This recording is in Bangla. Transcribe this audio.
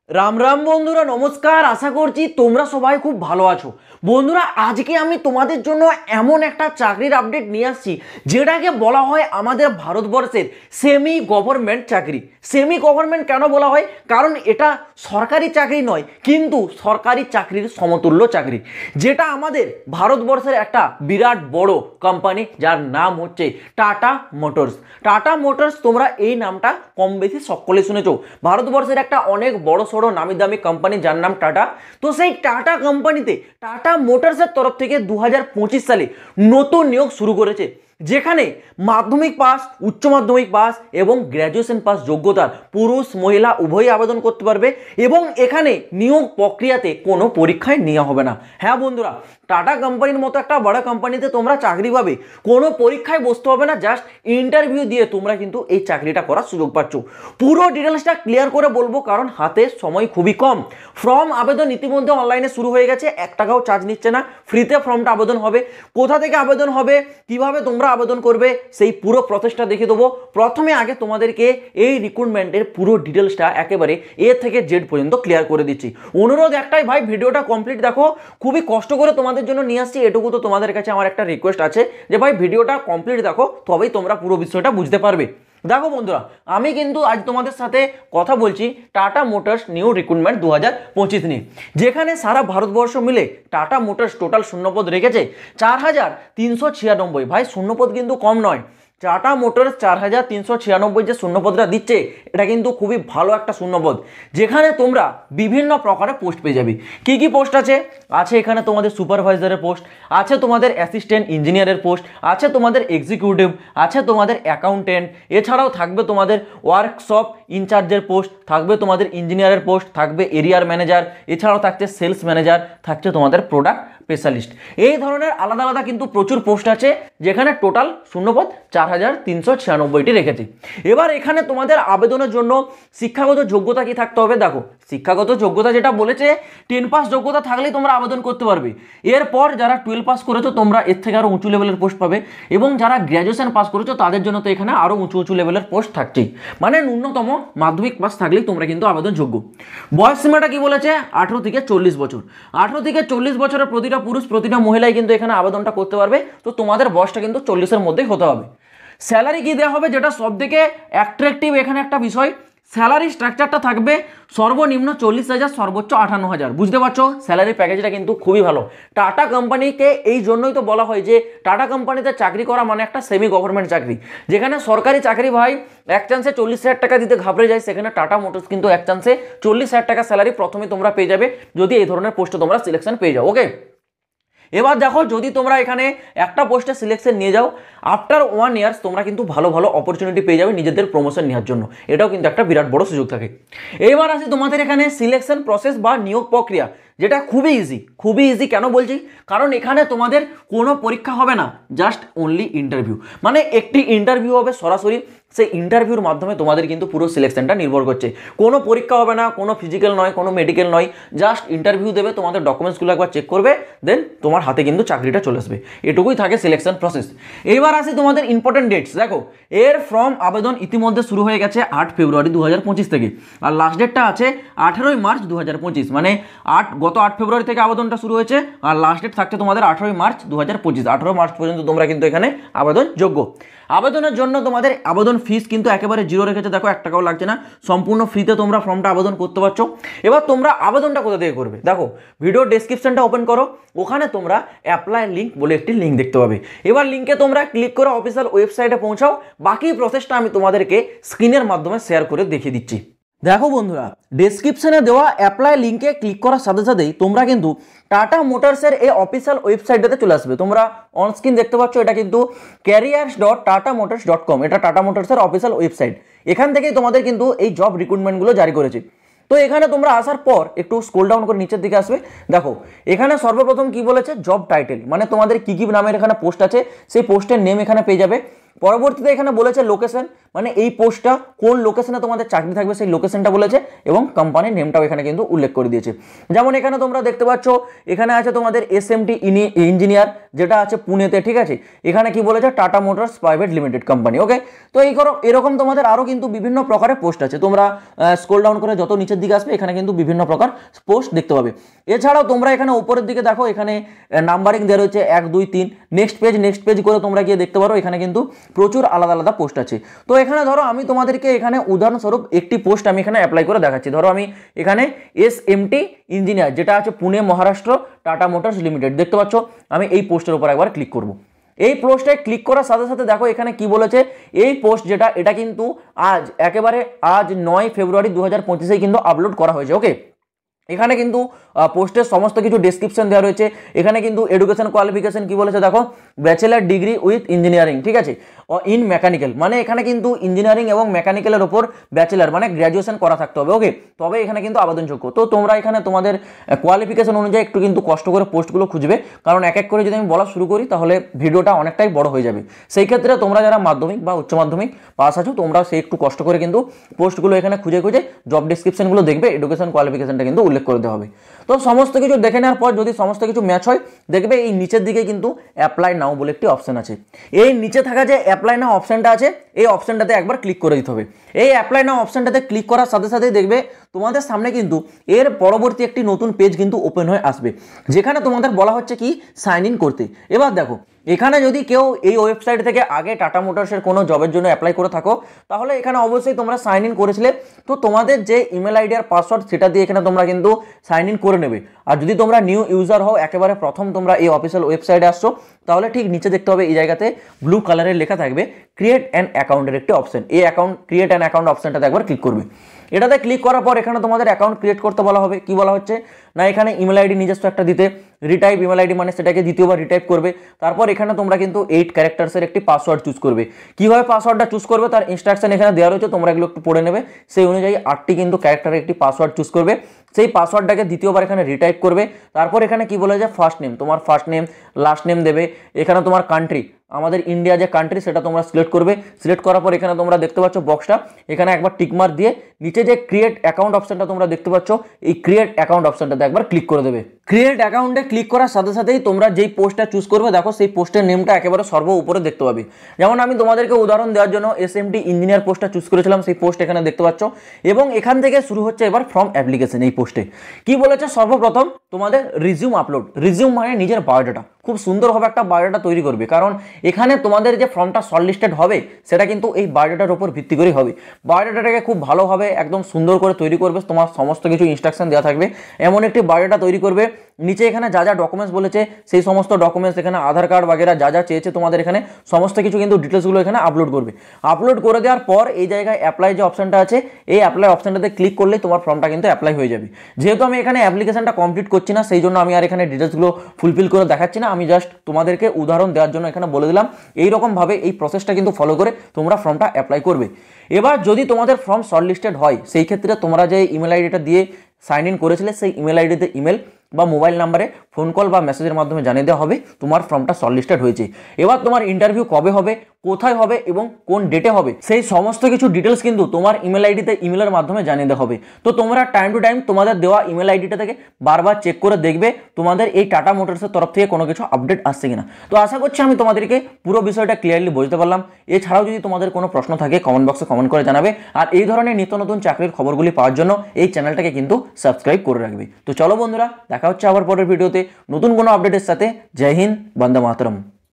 রাম রাম বন্ধুরা, নমস্কার। আশা করছি তোমরা সবাই খুব ভালো আছো। বন্ধুরা, আজকে আমি তোমাদের জন্য এমন একটা চাকরির আপডেট নিয়ে আসছি যেটাকে বলা হয় আমাদের ভারতবর্ষের সেমি গভর্নমেন্ট চাকরি। সেমি গভর্নমেন্ট কেন বলা হয়? কারণ এটা সরকারি চাকরি নয়, কিন্তু সরকারি চাকরির সমতুল্য চাকরি, যেটা আমাদের ভারতবর্ষের একটা বিরাট বড় কোম্পানি, যার নাম হচ্ছে টাটা মোটরস। টাটা মোটরস, তোমরা এই নামটা কম বেশি সকলে শুনেছো। ভারতবর্ষের একটা অনেক বড় সড়ো নামি দামি কোম্পানি, যার নাম টাটা। তো সেই টাটা কোম্পানিতে টাটা মোটরসের তরফ থেকে 2025 সালে নতুন নিয়োগ শুরু করেছে, যেখানে মাধ্যমিক পাস, উচ্চ মাধ্যমিক পাস এবং গ্র্যাজুয়েশন পাস যোগ্যতার পুরুষ মহিলা উভয়ই আবেদন করতে পারবে। এবং এখানে নিয়োগ প্রক্রিয়াতে কোনো পরীক্ষায় নেওয়া হবে না। হ্যাঁ বন্ধুরা, টাটা কোম্পানির মতো একটা বড় কোম্পানিতে তোমরা চাকরি পাবে, কোনো পরীক্ষায় বসতে হবে না, জাস্ট ইন্টারভিউ দিয়ে তোমরা কিন্তু এই চাকরিটা করার সুযোগ পাচ্ছ। পুরো ডিটেলসটা ক্লিয়ার করে বলবো, কারণ হাতে সময় খুবই কম। ফর্ম আবেদন ইতিমধ্যে অনলাইনে শুরু হয়ে গেছে, 1 টাকাও চার্জ নিচ্ছে না, ফ্রিতে ফর্মটা আবেদন হবে। কোথা থেকে আবেদন হবে, কিভাবে তোমরা আবেদন করবে, সেই পুরো প্রসেসটা দেখিয়ে দেবো। প্রথমে আগে তোমাদেরকে এই রিক্রুটমেন্টের পুরো ডিটেলসটা একেবারে এ থেকে জেড পর্যন্ত ক্লিয়ার করে দিচ্ছি। অনুরোধ একটাই, ভাই ভিডিওটা কমপ্লিট দেখো, খুবই কষ্ট করে তোমাদের জন্য নিয়ে আসছি, এটুকু তো তোমাদের কাছে আমার একটা রিকোয়েস্ট আছে যে ভাই ভিডিওটা কমপ্লিট দেখো, তবেই তোমরা পুরো বিষয়টা বুঝতে পারবে। দেখো বন্ধুরা, আমি কিন্তু আজ তোমাদের সাথে কথা বলছি টাটা মোটরস নিউ রিক্রুটমেন্ট 2025 নিয়ে, যেখানে সারা ভারতবর্ষ মিলে টাটা মোটরস টোটাল শূন্যপদ রেখেছে 4396। ভাই শূন্যপদ কিন্তু কম নয়। টাটা মোটরস 4396 যে শূন্যপদটা দিচ্ছে, এটা কিন্তু খুবই ভালো একটা শূন্যপদ, যেখানে তোমরা বিভিন্ন প্রকারের পোস্ট পেয়ে যাবে। কি কি পোস্ট আছে? এখানে তোমাদের সুপারভাইজারের পোস্ট আছে, তোমাদের অ্যাসিস্ট্যান্ট ইঞ্জিনিয়ারের পোস্ট আছে, তোমাদের এক্সিকিউটিভ আছে, তোমাদের অ্যাকাউন্টেন্ট, এছাড়াও থাকবে তোমাদের ওয়ার্কশপ ইনচার্জের পোস্ট, থাকবে তোমাদের ইঞ্জিনিয়ারের পোস্ট, থাকবে এরিয়ার ম্যানেজার, এছাড়াও থাকছে সেলস ম্যানেজার, থাকছে তোমাদের প্রোডাক্ট স্পেশালিস্ট। এই ধরনের আলাদা আলাদা কিন্তু প্রচুর পোস্ট আছে, যেখানে টোটাল শূন্যপদ 4396টি রেখেছে। এবার এখানে তোমাদের আবেদনের জন্য শিক্ষাগত যোগ্যতা কি থাকতে হবে? দেখো, শিক্ষাগত যোগ্যতা যেটা বলেছে 10 পাস যোগ্যতা থাকলেই তোমরা আবেদন করতে পারবে। এরপর যারা 12 পাস করেছো, তোমরা এর থেকে আরও উঁচু লেভেলের পোস্ট পাবে, এবং যারা গ্র্যাজুয়েশন পাস করেছো তাদের জন্য তো এখানে আরও উঁচু উঁচু লেভেলের পোস্ট থাকছেই। মানে ন্যূনতম মাধ্যমিক পাস থাকলেই তোমরা কিন্তু আবেদন যোগ্য। বয়স সীমাটা কি বলেছে? 18 থেকে 40 বছর। 18 থেকে 40 বছরের প্রতিটা পুরুষ প্রতিটা মহিলাই কিন্তু এখানে আবেদনটা করতে পারবে। তো তোমাদের বয়সটা কিন্তু 40-এর মধ্যেই হতে হবে। স্যালারি কি দেওয়া হবে, যেটা সব থেকে অ্যাট্রাকটিভ এখানে একটা বিষয়, স্যালারি স্ট্রাকচারটা থাকবে সর্বনিম্ন 40,000, সর্বোচ্চ 58,000। বুঝতে পারছো, স্যালারি প্যাকেজটা কিন্তু খুবই ভালো। টাটা কোম্পানিকে এই জন্যই তো বলা হয় যে টাটা কোম্পানিতে চাকরি করা মানে একটা সেমি গভর্নমেন্ট চাকরি। যেখানে সরকারি চাকরি ভাই এক চান্সে 40,000 টাকা দিতে ঘাবড়ে যায়, সেখানে টাটা মোটরস কিন্তু এক চান্সে 40,000 টাকা স্যালারি প্রথমে তোমরা পেয়ে যাবে, যদি এই ধরনের পোস্টে তোমরা সিলেকশন পেয়ে যাও। ওকে, এবার দেখো, যদি তোমরা এখানে একটা পোস্টে সিলেকশন নিয়ে যাও, আফটার 1 ইয়ার্স তোমরা কিন্তু ভালো ভালো অপরচুনিটি পেয়ে যাবে নিজেদের প্রমোশন নেওয়ার জন্য। এটাও কিন্তু একটা বিরাট বড় সুযোগ থাকে। এবার আসি তোমাদের এখানে সিলেকশন প্রসেস বা নিয়োগ প্রক্রিয়া, যেটা খুবই ইজি। খুবই ইজি কেন বলছি? কারণ এখানে তোমাদের কোনো পরীক্ষা হবে না, জাস্ট অনলি ইন্টারভিউ। মানে একটি ইন্টারভিউ হবে সরাসরি, সেই ইন্টারভিউর মাধ্যমে তোমাদের কিন্তু পুরো সিলেকশনটা নির্ভর করছে। কোনো পরীক্ষা হবে না, কোনো ফিজিক্যাল নয়, কোনো মেডিকেল নয়, জাস্ট ইন্টারভিউ দেবে, তোমাদের ডকুমেন্টসগুলো একবার চেক করবে, দেন তোমার হাতে কিন্তু চাকরিটা চলে আসবে। এটুকুই থাকে সিলেকশন প্রসেস। এইবার আসি তোমাদের ইম্পর্টেন্ট ডেটস। দেখো, এর ফর্ম আবেদন ইতিমধ্যে শুরু হয়ে গেছে 8 ফেব্রুয়ারি 2025 থেকে, আর লাস্ট ডেটটা আছে 18 মার্চ 2025। মানে গত 8 ফেব্রুয়ারি থেকে আবেদনটা শুরু হয়েছে, আর লাস্ট ডেট থাকছে তোমাদের 18 মার্চ 2025। 18 মার্চ পর্যন্ত তোমরা কিন্তু এখানে আবেদন যোগ্য। আবেদনের জন্য তোমাদের আবেদন ফিস কিন্তু একেবারে 0 রেখেছে। দেখো, 1 টাকাও লাগছে না, সম্পূর্ণ ফ্রিতে তোমরা ফর্মটা আবেদন করতে পারছো। এবার তোমরা আবেদনটা কোথা থেকে করবে? দেখো, ভিডিও ডেসক্রিপশনটা ওপেন করো, ওখানে তোমরা অ্যাপ্লাই লিঙ্ক বলে একটি লিঙ্ক দেখতে পাবে। এবার লিঙ্কে তোমরা ক্লিক করে অফিসিয়াল ওয়েবসাইটে পৌঁছাও। বাকি প্রসেসটা আমি তোমাদেরকে স্ক্রিনের মাধ্যমে শেয়ার করে দেখিয়ে দিচ্ছি। দেখো বন্ধুরা, ডেসক্রিপশনে দেওয়া অ্যাপ্লাই লিঙ্কে ক্লিক করার সাথে সাথেই তোমরা কিন্তু টাটা মোটরসের এই অফিসিয়াল ওয়েবসাইটটাতে চলে আসবে। তোমরা অন স্ক্রিন দেখতে পাচ্ছ, এটা কিন্তু careers.tatamotors.com, এটা টাটা মোটরসের অফিসিয়াল ওয়েবসাইট। এখান থেকেই তোমাদের কিন্তু এই জব রিক্রুটমেন্টগুলো জারি করেছে। তো এখানে তোমরা আসার পর একটু স্ক্রল ডাউন করে নিচের দিকে আসবে। দেখো, এখানে সর্বপ্রথম কি বলেছে, জব টাইটেল, মানে তোমাদের কি কি নামের এখানে পোস্ট আছে সেই পোস্টের নেম এখানে পেয়ে যাবে। পরবর্তীতে এখানে বলেছে লোকেশন, মানে এই পোস্টটা কোন লোকেশনে তোমাদের চাকরি থাকবে সেই লোকেশনটা বলেছে, এবং কোম্পানির নেমটাও এখানে কিন্তু উল্লেখ করে দিয়েছে। যেমন এখানে তোমরা দেখতে পাচ্ছ এখানে আছে তোমাদের SMT ইঞ্জিনিয়ার, যেটা আছে পুনেতে, ঠিক আছে। এখানে কি বলেছে, Tata Motors private limited company, okay. তো এরকম তোমাদের আরও কিন্তু বিভিন্ন প্রকারের পোস্ট আছে, তোমরা স্ক্রল ডাউন করে যত নিচের দিকে আসবে এখানে কিন্তু বিভিন্ন প্রকার পোস্ট দেখতে পাবে। এছাড়াও তোমরা এখানে উপরের দিকে দেখো, এখানে নাম্বারিং দেওয়া রয়েছে 1 2 3, নেক্সট পেজ করে তোমরা গিয়ে দেখতে পারো, এখানে কিন্তু প্রচুর আলাদা আলাদা পোস্ট আছে। তো এখানে ধরো আমি তোমাদেরকে এখানে উদাহরণস্বরূপ একটি পোস্ট আমি এখানে অ্যাপ্লাই করে দেখাচ্ছি। ধরো আমি এখানে SMT ইঞ্জিনিয়ার, যেটা আছে Pune Maharashtra tata motors limited, দেখতে পাচ্ছ। আমি এই পোস্টের উপর একবার ক্লিক করব। এই পোস্টে ক্লিক করার সাথে সাথে দেখো এখানে কি বলেছে, এই পোস্ট এটা কিন্তু আজ 9 ফেব্রুয়ারি 2025 কিন্তু আপলোড করা হয়েছে, ওকে। এখানে কিন্তু পোস্টের সমস্ত কিছু ডেসক্রিপশন দেওয়া রয়েছে। এখানে কিন্তু এডুকেশন কোয়ালিফিকেশন কি বলেছে দেখো, ব্যাচেলার ডিগ্রি উইথ ইঞ্জিনিয়ারিং, ঠিক আছে, ইন মেকানিক্যাল, মানে এখানে কিন্তু ইঞ্জিনিয়ারিং এবং মেকানিক্যালের ওপর ব্যাচেলার মানে গ্র্যাজুয়েশন করা থাকতে হবে, ওকে। তবে এখানে কিন্তু আবেদনযোগ্য। তো তোমরা এখানে তোমাদের কোয়ালিফিকেশন অনুযায়ী একটু কিন্তু কষ্ট করে পোস্টগুলো খুঁজবে, কারণ এক এক করে যদি আমি বলা শুরু করি তাহলে ভিডিওটা অনেকটাই বড় হয়ে যাবে। সেই ক্ষেত্রে তোমরা যারা মাধ্যমিক বা উচ্চ মাধ্যমিক পাস আছো, তোমরা সেই একটু কষ্ট করে কিন্তু পোস্টগুলো এখানে খুঁজে জব ডেসক্রিপশনগুলো দেখবে, এডুকেশন কোয়ালিফিকেশনটা কিন্তু উল্লেখ করে দেওয়া হবে। তো সমস্ত কিছু দেখে নেওয়ার পর যদি সমস্ত কিছু ম্যাচ হয়, দেখবে এই নিচের দিকে কিন্তু অ্যাপ্লাই নাও বলে একটি অপশন আছে। এই নিচে থাকা যে অ্যাপ্লাই নাও অপশনটা আছে, এই অপশনটাতে একবার ক্লিক করে দিতে হবে। এই অ্যাপ্লাই নাও অপশনটাতে ক্লিক করার সাথে সাথেই দেখবে তোমাদের সামনে কিন্তু এর পরবর্তী একটি নতুন পেজ কিন্তু ওপেন হয়ে আসবে, যেখানে তোমাদের বলা হচ্ছে কি সাইন ইন করতে। এবার দেখো এখানে যদি কেউ এই ওয়েবসাইট থেকে আগে টাটা মোটরসের কোনো জবের জন্য অ্যাপ্লাই করে থাকো, তাহলে এখানে অবশ্যই তোমরা সাইন ইন করেছিলে। তো তোমাদের যে ইমেল আইডি আর পাসওয়ার্ড সেটা দিয়ে এখানে তোমরা কিন্তু সাইন ইন করে নেবে। আর যদি তোমরা নিউ ইউজার হও, একেবারে প্রথম তোমরা এই অফিসিয়াল ওয়েবসাইটে আসছো, তাহলে ঠিক নিচে দেখতে হবে এই জায়গাতে ব্লু কালারের লেখা থাকবে ক্রিয়েট অ্যান অ্যাকাউন্টের একটি অপশন। এই ক্রিয়েট অ্যান অ্যাকাউন্ট অপশনটাতে একবার ক্লিক করবে। এটাতে ক্লিক করার পর এখানে তোমাদের অ্যাকাউন্ট ক্রিয়েট করতে বলা হবে। কি বলা হচ্ছে না, এখানে ইমেল আইডি নিজস্ব একটা দিতে, রিটাইপ ইমেল আইডি মানে সেটাকে দ্বিতীয়বার রিটাইপ করবে। তারপর এখানে তোমরা কিন্তু 8 ক্যারেক্টার্সের একটি পাসওয়ার্ড চুজ করবে। কিভাবে পাসওয়ার্ডটা চুজ করবে তার ইনস্ট্রাকশন এখানে দেওয়া রয়েছে, তোমরা এগুলো একটু পড়ে নেবে। সেই অনুযায়ী 8টি কিন্তু ক্যারেক্টারের একটি পাসওয়ার্ড চুজ করবে। সেই পাসওয়ার্ডটাকে দ্বিতীয়বার এখানে রিটাইপ করবে। তারপর এখানে কি বলে যে ফার্স্ট নেম, তোমার ফার্স্ট নেম, লাস্ট নেম দেবে। এখানে তোমার কান্ট্রি, আমাদের ইন্ডিয়া যে কান্ট্রি সেটা তোমরা সিলেক্ট করবে। সিলেক্ট করার পর এখানে তোমরা দেখতে পাচ্ছ বক্সটা, এখানে একবার টিকমার্ক দিয়ে নিচে যে ক্রিয়েট অ্যাকাউন্ট অপশনটা তোমরা দেখতে পাচ্ছ, এই ক্রিয়েট অ্যাকাউন্ট অপশনটাতে একবার ক্লিক করে দেবে। ক্রিয়েট অ্যাকাউন্টে ক্লিক করার সাথে সাথেই তোমরা যেই পোস্টটা চুজ করবে, দেখো সেই পোস্টের নেমটা একেবারে সর্ব উপরে দেখতে পাবে। যেমন আমি তোমাদেরকে উদাহরণ দেওয়ার জন্য SMT ইঞ্জিনিয়ার পোস্টটা চুজ করেছিলাম, সেই পোস্ট এখানে দেখতে পাচ্ছ। এবং এখান থেকে শুরু হচ্ছে এবার ফর্ম অ্যাপ্লিকেশন। এই পোস্টে কি বলেছে, সর্বপ্রথম তোমাদের রিজিউম আপলোড। রিজিউম মানে নিজের বায়োডাটা, খুব সুন্দরভাবে একটা বায়োডাটা তৈরি করবে, কারণ এখানে তোমাদের যে ফর্মটা শর্টলিস্টেড হবে সেটা কিন্তু এই বায়োডাটার উপর ভিত্তি করেই হবে। বায়োডাটাকে খুব ভালোভাবে একদম সুন্দর করে তৈরি করবে, তোমার সমস্ত কিছু ইনস্ট্রাকশন দেওয়া থাকবে। এমন একটি বায়োডাটা তৈরি করবে, নিচে এখানে যা যা ডকুমেন্টস বলেছে সেই সমস্ত ডকুমেন্টস, এখানে আধার কার্ড বাগেরা যা যা চেয়েছে তোমাদের এখানে সমস্ত কিছু কিন্তু ডিটেলসগুলো এখানে আপলোড করবে। আপলোড করে দেওয়ার পর এই জায়গায় অ্যাপ্লাই যে অপশনটা আছে, এই অ্যাপ্লাই অপশনটাতে ক্লিক করলেই তোমার ফর্মটা কিন্তু অ্যাপ্লাই হয়ে যাবে। যেহেতু আমি এখানে অ্যাপ্লিকেশনটা কমপ্লিট করছি না, সেই জন্য আমি আর এখানে ডিটেলসগুলো ফুলফিল করে দেখাচ্ছি না। আমি জাস্ট তোমাদেরকে উদাহরণ দেওয়ার জন্য এখানে বলে দিলাম এইরকমভাবে এই প্রসেসটা কিন্তু ফলো করে তোমরা ফর্মটা অ্যাপ্লাই করবে। এবার যদি তোমাদের ফর্ম শর্টলিস্টেড হয়, সেই ক্ষেত্রে তোমরা যে ইমেল আইডিটা দিয়ে সাইন ইন করেছিলে সেই ইমেল আইডিতে ইমেল বা মোবাইল নাম্বারে ফোন কল বা মেসেজের মাধ্যমে জানিয়ে দেওয়া হবে তোমার ফর্মটা শর্টলিস্টেড হয়েছে। এবার তোমার ইন্টারভিউ কবে হবে, কোথায় হবে এবং কোন ডেটে হবে, সেই সমস্ত কিছু ডিটেলস কিন্তু তোমার ইমেল আইডিতে ইমেলের মাধ্যমে জানিয়ে দেওয়া হবে। তো তোমরা টাইম টু টাইম তোমাদের দেওয়া ইমেল আইডিটা থেকে বারবার চেক করে দেখবে তোমাদের এই টাটা মোটরসের তরফ থেকে কোনো কিছু আপডেট আসছে কিনা। তো আশা করছি আমি তোমাদেরকে পুরো বিষয়টা ক্লিয়ারলি বুঝতে পারলাম। এছাড়াও যদি তোমাদের কোনো প্রশ্ন থাকে কমেন্ট বক্সে কমেন্ট করে জানাবে। আর এই ধরনের নিত্য নতুন চাকরির খবরগুলি পাওয়ার জন্য এই চ্যানেলটাকে কিন্তু সাবস্ক্রাইব করে রাখবে। তো চলো বন্ধুরা, দেখা হচ্ছে আবার পরের ভিডিওতে নতুন কোনো আপডেটের সাথে। জয় হিন্দ, বন্দে মাতরম।